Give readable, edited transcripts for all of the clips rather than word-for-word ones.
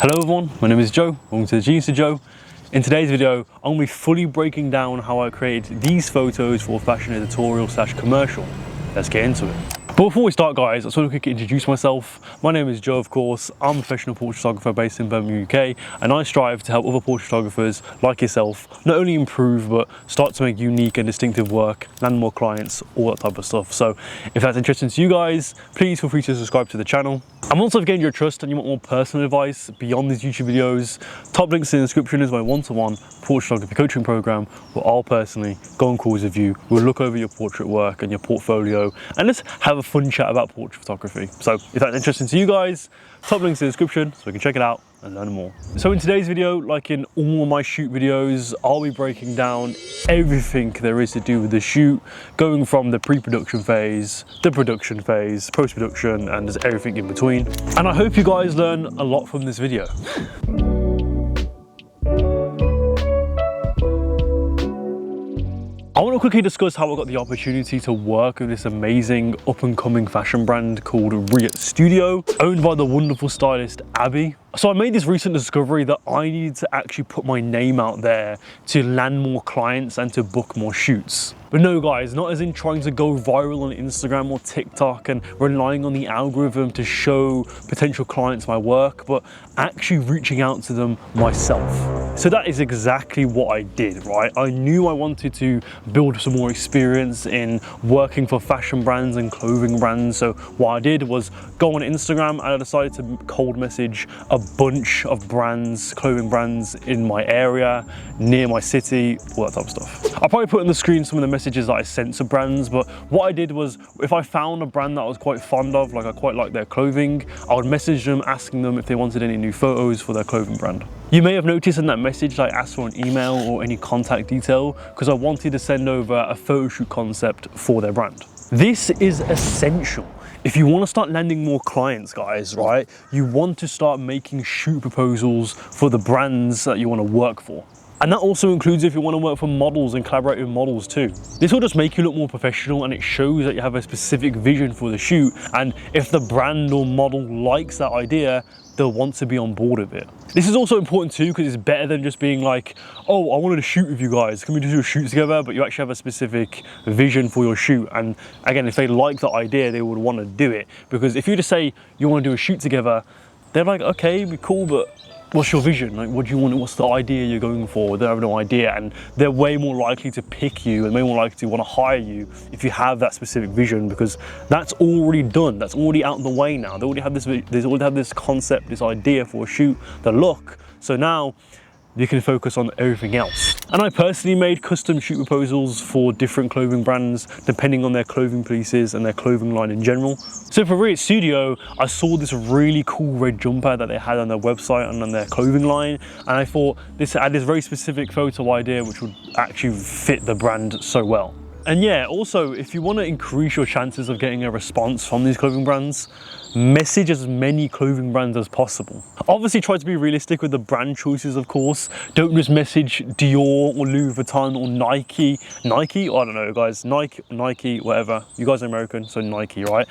Hello everyone, my name is Joe, welcome to the Genius of Joe. In today's video, I'm going to be fully breaking down how I created these photos for a fashion editorial / commercial. Let's get into it. But before we start guys, I just want to quickly introduce myself. My name is Joe, of course. I'm a professional portrait photographer based in Birmingham, UK, and I strive to help other portrait photographers like yourself not only improve, but start to make unique and distinctive work, land more clients, all that type of stuff. So if that's interesting to you guys, please feel free to subscribe to the channel. And once I've gained your trust and you want more personal advice beyond these YouTube videos, top links in the description is my one-to-one portrait photography coaching program, where I'll personally go on calls with you. We'll look over your portrait work and your portfolio and just have a fun chat about portrait photography. So if that's interesting to you guys, top links in the description so we can check it out and learn more. So in today's video, like in all of my shoot videos, I'll be breaking down everything there is to do with the shoot, going from the pre-production phase, the production phase, post-production, and just everything in between. And I hope you guys learn a lot from this video. I want to quickly discuss how I got the opportunity to work with this amazing up-and-coming fashion brand called Editorial, owned by the wonderful stylist Abby. So I made this recent discovery that I needed to actually put my name out there to land more clients and to book more shoots. But no guys, not as in trying to go viral on Instagram or TikTok and relying on the algorithm to show potential clients my work, but actually reaching out to them myself. So that is exactly what I did, right? I knew I wanted to build some more experience in working for fashion brands and clothing brands. So what I did was go on Instagram and I decided to cold message a bunch of brands, clothing brands in my area, near my city, all that type of stuff. I'll probably put on the screen some of the messages that I sent to brands, but what I did was if I found a brand that I was quite fond of, like I quite like their clothing, I would message them asking them if they wanted any new photos for their clothing brand. You may have noticed in that message that I asked for an email or any contact detail because I wanted to send over a photo shoot concept for their brand. This is essential. If you want to start landing more clients, guys, right, you want to start making shoot proposals for the brands that you want to work for. And that also includes if you want to work for models and collaborate with models too. This will just make you look more professional and it shows that you have a specific vision for the shoot. And if the brand or model likes that idea, they'll want to be on board with it. This is also important too because it's better than just being like, oh, I wanted to shoot with you guys. Can we do a shoot together? But you actually have a specific vision for your shoot. And again, if they like the idea, they would want to do it. Because if you just say you want to do a shoot together, they're like, okay, it'd be cool, but what's your vision? Like, what do you want? What's the idea you're going for? They have no idea, and they're way more likely to pick you and way more likely to want to hire you if you have that specific vision, because that's already done. That's already out of the way now. They already have this concept, this idea for a shoot, the look. So now you can focus on everything else. And I personally made custom shoot proposals for different clothing brands depending on their clothing pieces and their clothing line in general. So for Editorial, I saw this really cool red jumper that they had on their website and on their clothing line, and I thought this had this very specific photo idea which would actually fit the brand so well. And yeah, also, if you want to increase your chances of getting a response from these clothing brands, message as many clothing brands as possible. Obviously, try to be realistic with the brand choices, of course. Don't just message Dior or Louis Vuitton or Nike. Nike? I don't know, guys. Nike, whatever. You guys are American, so Nike, right?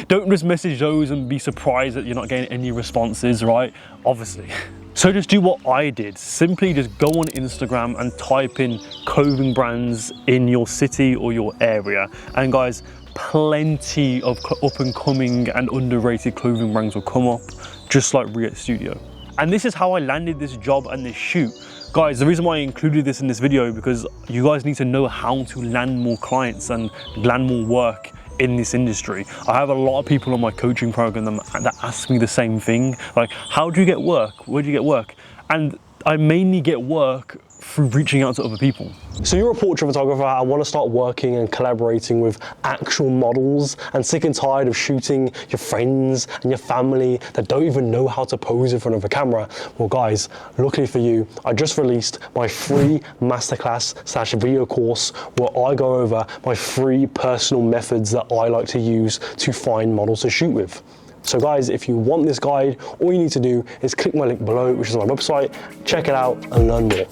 Don't just message those and be surprised that you're not getting any responses, right? Obviously. So just do what I did. Simply just go on Instagram and type in clothing brands in your city or your area. And guys, plenty of up and coming and underrated clothing brands will come up, just like Editorial. And this is how I landed this job and this shoot. Guys, the reason why I included this in this video, because you guys need to know how to land more clients and land more work in this industry. I have a lot of people on my coaching program that ask me the same thing, like, how do you get work? Where do you get work? And I mainly get work through reaching out to other people. So you're a portrait photographer and want to start working and collaborating with actual models and sick and tired of shooting your friends and your family that don't even know how to pose in front of a camera. Well guys, luckily for you, I just released my free masterclass / video course where I go over my free personal methods that I like to use to find models to shoot with. So guys, if you want this guide, all you need to do is click my link below, which is my website, check it out and learn more.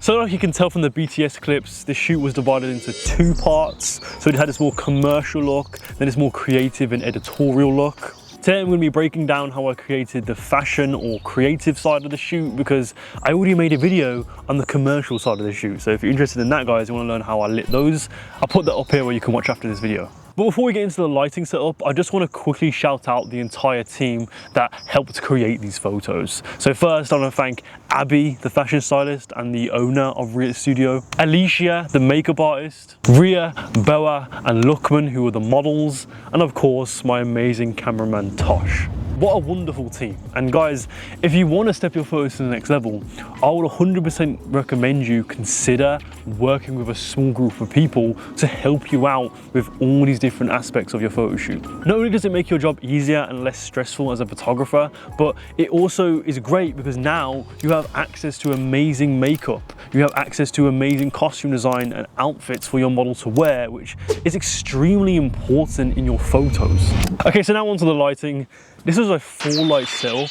So like you can tell from the BTS clips, the shoot was divided into 2 parts. So it had this more commercial look, then this more creative and editorial look. Today I'm going to be breaking down how I created the fashion or creative side of the shoot, because I already made a video on the commercial side of the shoot. So if you're interested in that, guys, you want to learn how I lit those, I'll put that up here where you can watch after this video. But before we get into the lighting setup, I just want to quickly shout out the entire team that helped create these photos. So first, I want to thank Abby, the fashion stylist and the owner of Riot Studio, Alicia, the makeup artist, Ria, Boa and Lukman, who were the models, and of course, my amazing cameraman Tosh. What a wonderful team. And guys, if you want to step your photos to the next level, I would 100% recommend you consider working with a small group of people to help you out with all these different aspects of your photo shoot. Not only does it make your job easier and less stressful as a photographer, but it also is great because now you have access to amazing makeup, you have access to amazing costume design and outfits for your model to wear, which is extremely important in your photos. Okay, so now onto the lighting. This was a full light setup,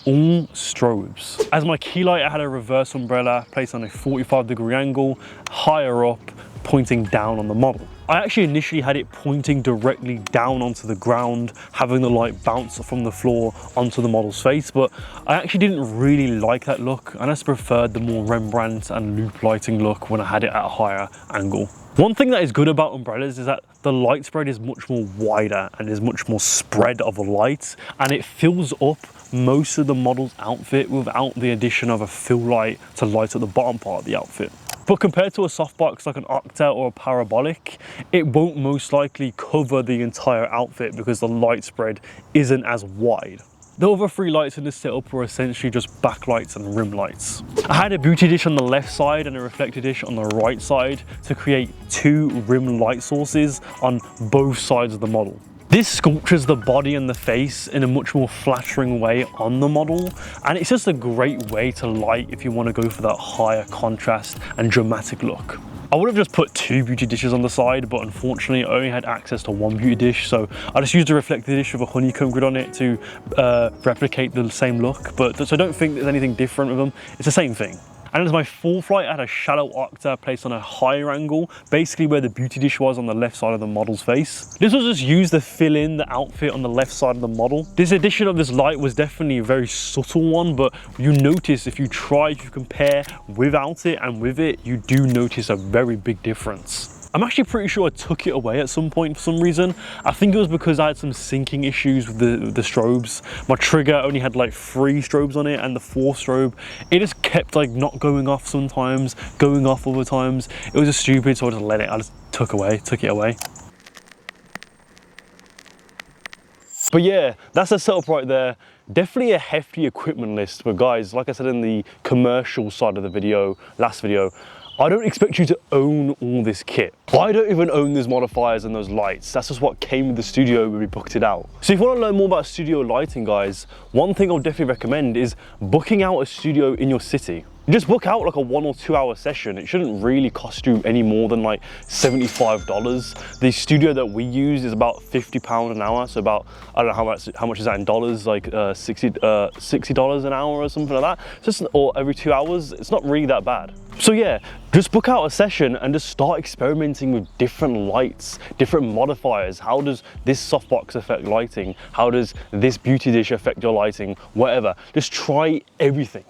all strobes. As my key light, I had a reverse umbrella placed on a 45-degree angle, higher up, pointing down on the model. I actually initially had it pointing directly down onto the ground, having the light bounce from the floor onto the model's face, but I actually didn't really like that look, and I just preferred the more Rembrandt and loop lighting look when I had it at a higher angle. One thing that is good about umbrellas is that the light spread is much more wider and is much more spread of a light, and it fills up most of the model's outfit without the addition of a fill light to light at the bottom part of the outfit. But compared to a softbox like an octa or a parabolic, it won't most likely cover the entire outfit because the light spread isn't as wide. The other 3 lights in this setup were essentially just backlights and rim lights. I had a beauty dish on the left side and a reflector dish on the right side to create 2 rim light sources on both sides of the model. This sculptures the body and the face in a much more flattering way on the model, and it's just a great way to light if you want to go for that higher contrast and dramatic look. I would have just put 2 beauty dishes on the side, but unfortunately I only had access to 1 beauty dish, so I just used a reflector dish with a honeycomb grid on it to replicate the same look. So I don't think there's anything different with them, it's the same thing. And as my 4th light, I had a shallow octa placed on a higher angle, basically where the beauty dish was on the left side of the model's face. This was just used to fill in the outfit on the left side of the model. This addition of this light was definitely a very subtle one, but you notice if you compare without it and with it, you do notice a very big difference. I'm actually pretty sure I took it away at some point for some reason. I think it was because I had some syncing issues with the strobes. My trigger only had like 3 strobes on it, and the 4th strobe, it just kept like not going off sometimes, going off other times. It was just stupid, so I just took it away. But yeah, that's the setup right there. Definitely a hefty equipment list, but guys, like I said in the commercial side of the video, last video, I don't expect you to own all this kit. I don't even own those modifiers and those lights. That's just what came with the studio when we booked it out. So if you want to learn more about studio lighting, guys, one thing I'll definitely recommend is booking out a studio in your city. Just book out like a 1 or 2 hour session. It shouldn't really cost you any more than like $75. The studio that we use is about £50 an hour. So about, I don't know how much is that in dollars, like $60 an hour or something like that. Just, or every 2 hours, it's not really that bad. So yeah, just book out a session and just start experimenting with different lights, different modifiers. How does this softbox affect lighting? How does this beauty dish affect your lighting? Whatever, just try everything.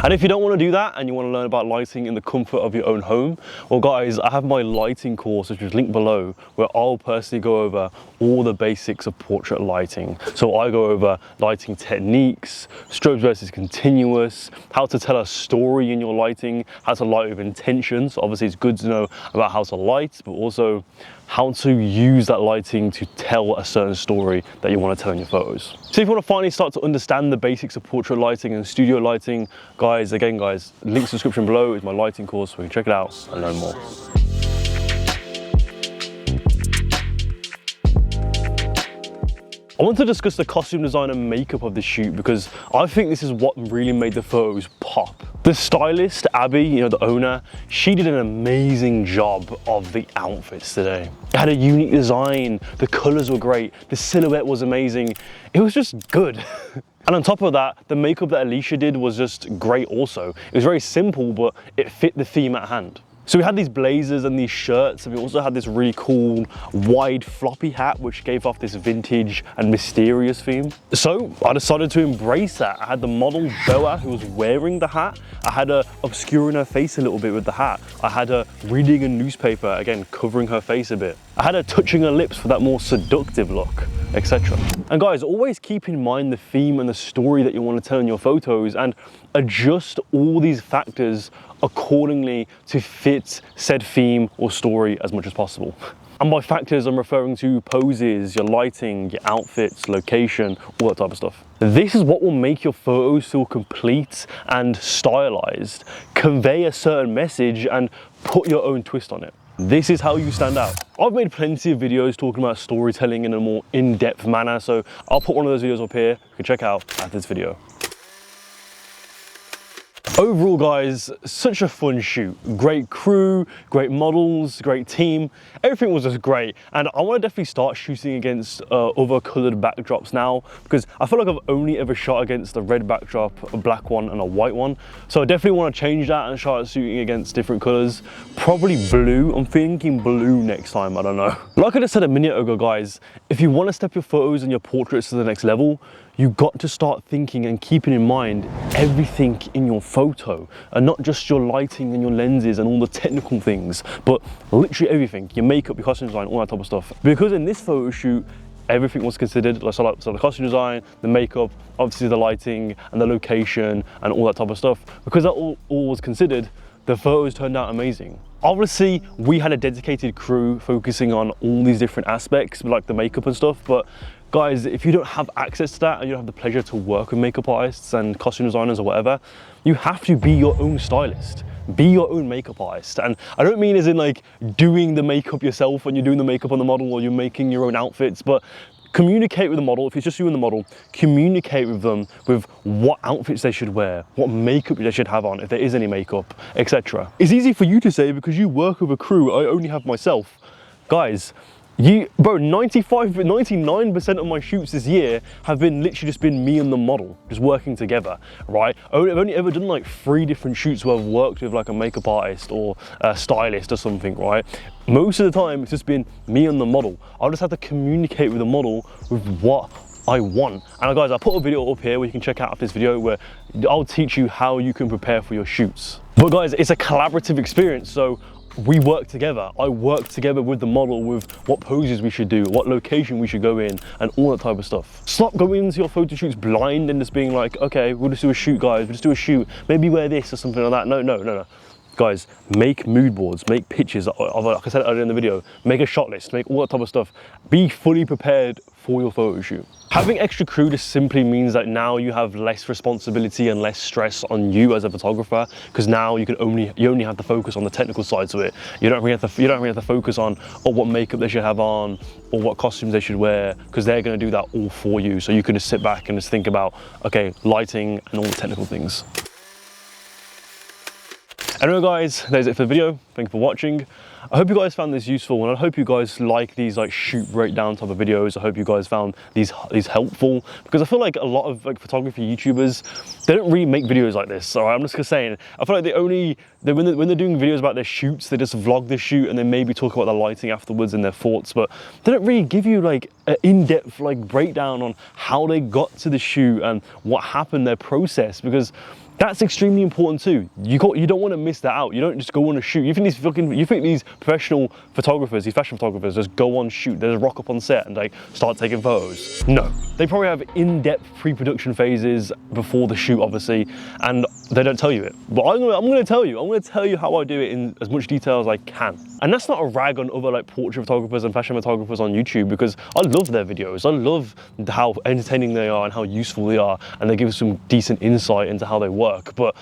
And if you don't want to do that and you want to learn about lighting in the comfort of your own home, well guys, I have my lighting course, which is linked below, where I'll personally go over all the basics of portrait lighting. So I go over lighting techniques, strobes versus continuous, how to tell a story in your lighting, how to light with intention. So obviously it's good to know about how to light, but also how to use that lighting to tell a certain story that you want to tell in your photos. So if you want to finally start to understand the basics of portrait lighting and studio lighting, guys, link in the description below is my lighting course, so you can check it out and learn more. I want to discuss the costume design and makeup of the shoot because I think this is what really made the photos pop. The stylist, Abby, the owner, she did an amazing job of the outfits today. It had a unique design, the colors were great, the silhouette was amazing. It was just good. And on top of that, the makeup that Alicia did was just great also. It was very simple, but it fit the theme at hand. So we had these blazers and these shirts, and we also had this really cool wide floppy hat, which gave off this vintage and mysterious theme. So I decided to embrace that. I had the model Boa who was wearing the hat. I had her obscuring her face a little bit with the hat. I had her reading a newspaper, again, covering her face a bit. I had her touching her lips for that more seductive look, etc. And guys, always keep in mind the theme and the story that you want to tell in your photos, and adjust all these factors accordingly to fit said theme or story as much as possible. And by factors, I'm referring to poses, your lighting, your outfits, location, all that type of stuff. This is what will make your photos feel complete and stylized, convey a certain message, and put your own twist on it. This is how you stand out. I've made plenty of videos talking about storytelling in a more in-depth manner, so I'll put one of those videos up here. You can check out after this video. Overall, guys, such a fun shoot. Great crew, great models, great team. Everything was just great. And I want to definitely start shooting against other colored backdrops now, because I feel like I've only ever shot against a red backdrop, a black one, and a white one. So I definitely want to change that and start shooting against different colors. Probably blue. I'm thinking blue next time, I don't know. Like I just said a minute ago, guys, if you want to step your photos and your portraits to the next level, you got to start thinking and keeping in mind everything in your photo, and not just your lighting and your lenses and all the technical things, but literally everything, your makeup, your costume design, all that type of stuff. Because in this photo shoot, everything was considered, so the costume design, the makeup, obviously the lighting and the location and all that type of stuff. Because that all was considered, the photos turned out amazing. Obviously, we had a dedicated crew focusing on all these different aspects, like the makeup and stuff, but guys, if you don't have access to that and you don't have the pleasure to work with makeup artists and costume designers or whatever, you have to be your own stylist. Be your own makeup artist. And I don't mean as in like doing the makeup yourself when you're doing the makeup on the model or you're making your own outfits, but communicate with the model. If it's just you and the model, communicate with them with what outfits they should wear, what makeup they should have on, if there is any makeup, etc. It's easy for you to say because you work with a crew. I only have myself. Guys, bro, 99% of my shoots this year have been literally just been me and the model, just working together, right? I've only ever done like 3 different shoots where I've worked with like a makeup artist or a stylist or something, right? Most of the time, it's just been me and the model. I'll just have to communicate with the model with what I want. And guys, I'll put a video up here where you can check out this video where I'll teach you how you can prepare for your shoots. But guys, it's a collaborative experience, so we work together. I work together with the model with what poses we should do, what location we should go in, and all that type of stuff. Stop going into your photo shoots blind and just being like, okay, we'll just do a shoot, guys, we'll just do a shoot, maybe wear this or something like that. No. Guys, make mood boards, make pictures, like I said earlier in the video, make a shot list, make all that type of stuff. Be fully prepared for your photo shoot. Having extra crew just simply means that now you have less responsibility and less stress on you as a photographer, because now you only have to focus on the technical side to it. You don't really have to focus on what makeup they should have on or what costumes they should wear, because they're going to do that all for you. So you can just sit back and just think about, okay, lighting and all the technical things. Anyway guys, that's it for the video. Thank you for watching. I hope you guys found this useful, and I hope you guys like these like shoot breakdown type of videos. I hope you guys found these helpful, because I feel like a lot of like photography YouTubers, they don't really make videos like this. All right, I'm just gonna say, I feel like when they're doing videos about their shoots, they just vlog the shoot and then maybe talk about the lighting afterwards and their thoughts, but they don't really give you like an in-depth like breakdown on how they got to the shoot and what happened, their process, because that's extremely important too. You don't want to miss that out. You don't just go on a shoot. You think these professional photographers, these fashion photographers, just go on shoot. They just rock up on set and like start taking photos. No, they probably have in-depth pre-production phases before the shoot, obviously, and they don't tell you it. But I'm going to tell you. I'm going to tell you how I do it in as much detail as I can. And that's not a rag on other like portrait photographers and fashion photographers on YouTube, because I love their videos. I love how entertaining they are and how useful they are, and they give us some decent insight into how they work. But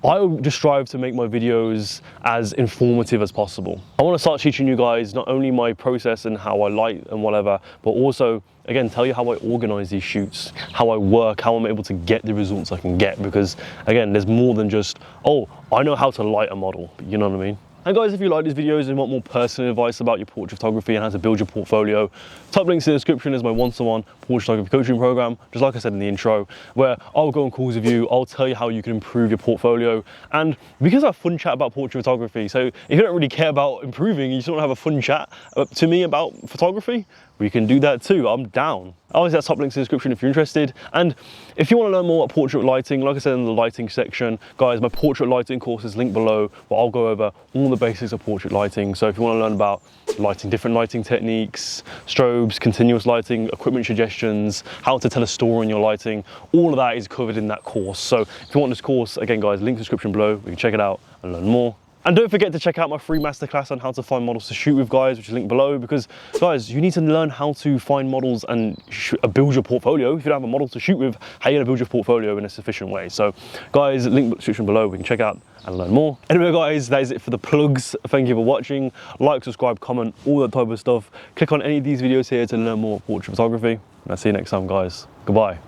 I just strive to make my videos as informative as possible. I want to start teaching you guys not only my process and how I light and whatever, but also, again, tell you how I organize these shoots, how I work, how I'm able to get the results I can get. Because again, there's more than just, oh, I know how to light a model, you know what I mean? And guys, if you like these videos and want more personal advice about your portrait photography and how to build your portfolio, top links in the description is my one-to-one portrait photography coaching program, just like I said in the intro, where I'll go on calls with you, I'll tell you how you can improve your portfolio, and we can have a fun chat about portrait photography. So if you don't really care about improving, you just want to have a fun chat to me about photography, we can do that too. I'm down. Obviously, that's top links in the description if you're interested. And if you want to learn more about portrait lighting, like I said in the lighting section, guys, my portrait lighting course is linked below, where I'll go over all the basics of portrait lighting. So if you want to learn about lighting, different lighting techniques, strobes, continuous lighting, equipment suggestions, how to tell a story in your lighting, all of that is covered in that course. So if you want this course, again, guys, link in the description below. We can check it out and learn more. And don't forget to check out my free masterclass on how to find models to shoot with, guys, which is linked below, because guys, you need to learn how to find models and build your portfolio. If you don't have a model to shoot with, how are you gonna build your portfolio in a sufficient way? So guys, link in the description below, we can check out and learn more. Anyway, guys, that is it for the plugs. Thank you for watching. Like, subscribe, comment, all that type of stuff. Click on any of these videos here to learn more portrait photography. And I'll see you next time, guys. Goodbye.